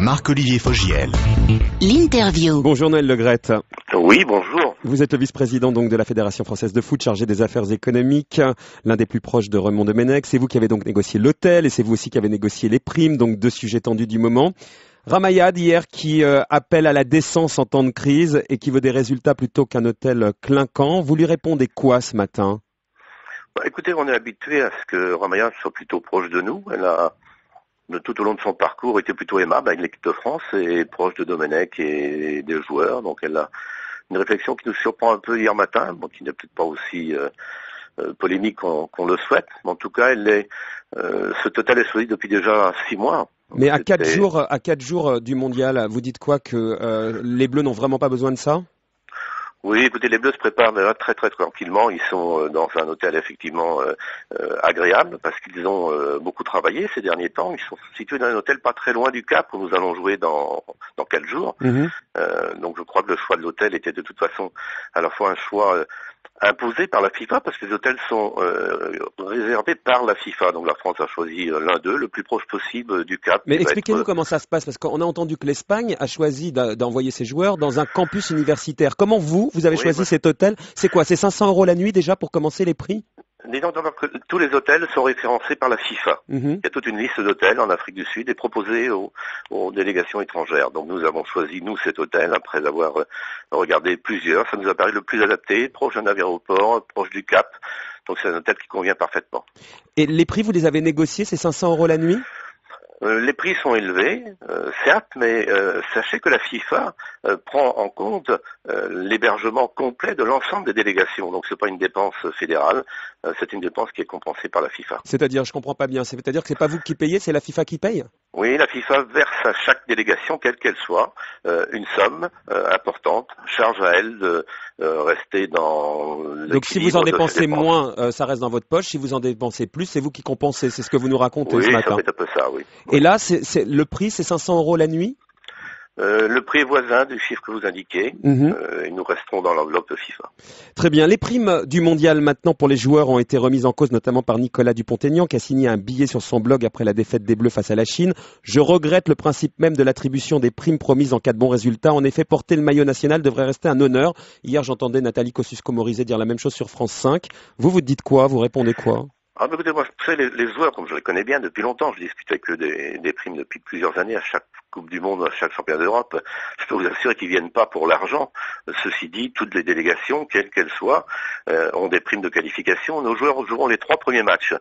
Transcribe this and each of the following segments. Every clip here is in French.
Marc-Olivier Fogiel. L'interview. Bonjour Noël Legrette. Oui, bonjour. Vous êtes le vice-président donc de la Fédération française de foot chargé des affaires économiques, l'un des plus proches de Raymond Domenech. C'est vous qui avez donc négocié l'hôtel et c'est vous aussi qui avez négocié les primes, donc deux sujets tendus du moment. Ramayad hier qui appelle à la décence en temps de crise et qui veut des résultats plutôt qu'un hôtel clinquant. Vous lui répondez quoi ce matin ? Écoutez, on est habitué à ce que Ramayad soit plutôt proche de nous. Elle a, tout au long de son parcours, été plutôt aimable avec l'équipe de France et proche de Domenech et des joueurs. Donc elle a une réflexion qui nous surprend un peu hier matin, qui n'est peut-être pas aussi polémique qu'on le souhaite. Mais en tout cas, ce total est choisi depuis déjà 6 mois. Mais à 4 jours du mondial, vous dites quoi, que les Bleus n'ont vraiment pas besoin de ça ? Oui, écoutez, les Bleus se préparent déjà très tranquillement. Ils sont dans un hôtel effectivement agréable parce qu'ils ont beaucoup travaillé ces derniers temps. Ils sont situés dans un hôtel pas très loin du Cap où nous allons jouer dans 4 jours. Donc je crois que le choix de l'hôtel était de toute façon à la fois un choix imposé par la FIFA parce que les hôtels sont réservés par la FIFA. Donc la France a choisi l'un d'eux, le plus proche possible du Cap. Mais expliquez-nous comment ça se passe, parce qu'on a entendu que l'Espagne a choisi d'envoyer ses joueurs dans un campus universitaire. Comment vous avez choisi cet hôtel ? C'est quoi ? C'est 500 € la nuit déjà pour commencer les prix ? Disons que tous les hôtels sont référencés par la FIFA. Il y a toute une liste d'hôtels en Afrique du Sud et proposés aux délégations étrangères. Donc nous avons choisi, cet hôtel, après avoir regardé plusieurs. Ça nous a paru le plus adapté, proche d'un aéroport, proche du Cap. Donc c'est un hôtel qui convient parfaitement. Et les prix, vous les avez négociés, c'est 500 € la nuit ? Les prix sont élevés, certes, mais sachez que la FIFA prend en compte l'hébergement complet de l'ensemble des délégations. Donc c'est pas une dépense fédérale, c'est une dépense qui est compensée par la FIFA. C'est-à-dire, je comprends pas bien, c'est-à-dire que c'est pas vous qui payez, c'est la FIFA qui paye ? Oui, la FIFA verse à chaque délégation, quelle qu'elle soit, une somme importante, charge à elle de rester dans l'équilibre. Donc si vous en dépensez moins, ça reste dans votre poche. Si vous en dépensez plus, c'est vous qui compensez. C'est ce que vous nous racontez ce matin. Oui, ça fait un peu ça, oui. Et là, le prix, c'est 500 € la nuit ? Le prix est voisin du chiffre que vous indiquez. Et nous resterons dans l'enveloppe FIFA. Très bien. Les primes du mondial maintenant pour les joueurs ont été remises en cause notamment par Nicolas Dupont-Aignan qui a signé un billet sur son blog après la défaite des Bleus face à la Chine. Je regrette le principe même de l'attribution des primes promises en cas de bon résultat. En effet, porter le maillot national devrait rester un honneur. Hier, j'entendais Nathalie Kosciusko-Morizet dire la même chose sur France 5. Vous dites quoi ? Vous répondez quoi ? Écoutez, moi, vous savez, les joueurs, comme je les connais bien depuis longtemps, je discute avec eux des primes depuis plusieurs années, à chaque Coupe du Monde, à chaque Championnat d'Europe. Je peux vous assurer qu'ils viennent pas pour l'argent. Ceci dit, toutes les délégations, quelles qu'elles soient, ont des primes de qualification. Nos joueurs joueront les 3 premiers matchs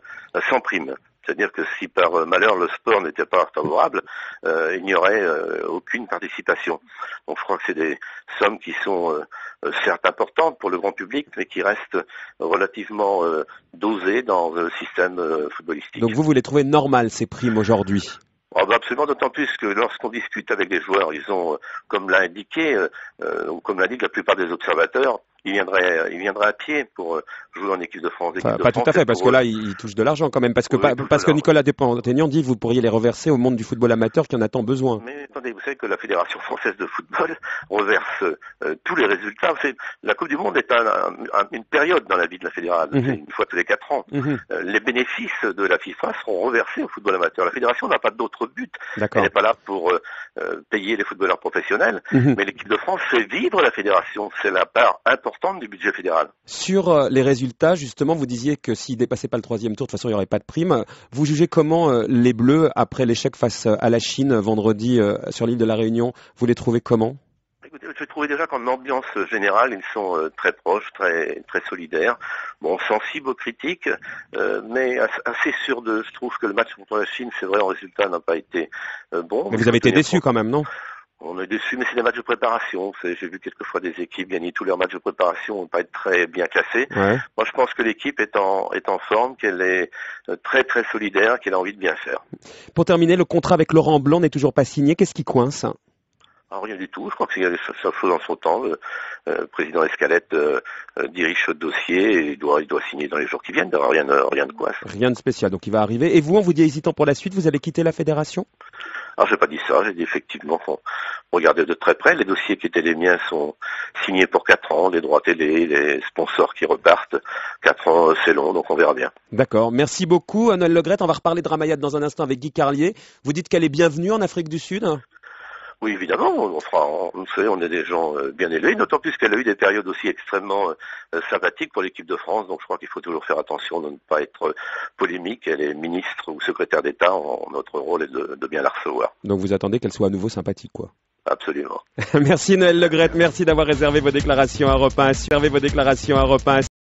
sans prime. C'est-à-dire que si par malheur le sport n'était pas favorable, il n'y aurait aucune participation. Donc je crois que c'est des sommes qui sont certes importantes pour le grand public, mais qui restent relativement dosées dans le système footballistique. Donc vous les trouvez normales, ces primes aujourd'hui ? Absolument, d'autant plus que lorsqu'on discute avec les joueurs, ils ont, comme l'a indiqué, ou comme l'indiquent la plupart des observateurs, ils viendraient à pied pour jouer en équipe de France. Pas tout à fait, parce que là, ils touchent de l'argent quand même. Parce que Nicolas Dupont-Aignan dit que vous pourriez les reverser au monde du football amateur qui en a tant besoin. Mais attendez, vous savez que la Fédération française de football reverse tous les résultats. La Coupe du Monde est une période dans la vie de la fédérale, c'est une fois tous les 4 ans. Les bénéfices de la FIFA seront reversés au football amateur. La Fédération n'a pas d'autre but. Elle n'est pas là pour payer les footballeurs professionnels, mais l'équipe de France fait vivre la fédération. C'est la part importante du budget fédéral. Sur les résultats, justement, vous disiez que s'ils ne dépassaient pas le 3e tour, de toute façon, il n'y aurait pas de prime. Vous jugez comment les Bleus, après l'échec face à la Chine vendredi sur l'île de la Réunion, vous les trouvez comment ? Écoutez, je trouvais déjà qu'en ambiance générale, ils sont très proches, très solidaires, sensibles aux critiques, mais assez sûrs d'eux. Je trouve que le match contre la Chine, c'est vrai, en résultat, n'a pas été bon. Mais vous avez été déçus quand même, non ? On est déçus, mais c'est des matchs de préparation. J'ai vu quelquefois des équipes gagner tous leurs matchs de préparation, vont pas être très bien classés. Ouais. Moi, je pense que l'équipe est en forme, qu'elle est très solidaire, qu'elle a envie de bien faire. Pour terminer, le contrat avec Laurent Blanc n'est toujours pas signé. Qu'est-ce qui coince ? Rien du tout. Je crois qu'il y a des choses en son temps. Le président Escalette dirige ce dossier et il doit signer dans les jours qui viennent. Il n'y aura rien de quoi. Rien de spécial. Donc il va arriver. Et vous, on vous dit hésitant pour la suite, vous allez quitter la fédération ? Alors j'ai pas dit ça. J'ai dit effectivement qu'on regardait de très près. Les dossiers qui étaient les miens sont signés pour 4 ans. Les droits télé, les sponsors qui repartent. 4 ans, c'est long, donc on verra bien. D'accord. Merci beaucoup, Noël Legrette. On va reparler de Ramayad dans un instant avec Guy Carlier. Vous dites qu'elle est bienvenue en Afrique du Sud ? Oui, évidemment, vous savez, on est des gens bien élevés, d'autant plus qu'elle a eu des périodes aussi extrêmement sympathiques pour l'équipe de France, donc je crois qu'il faut toujours faire attention de ne pas être polémique. Elle est ministre ou secrétaire d'État, notre rôle est de bien la recevoir. Donc vous attendez qu'elle soit à nouveau sympathique, quoi. Absolument. Merci Noël Le Graët, merci d'avoir réservé vos déclarations à Europe 1.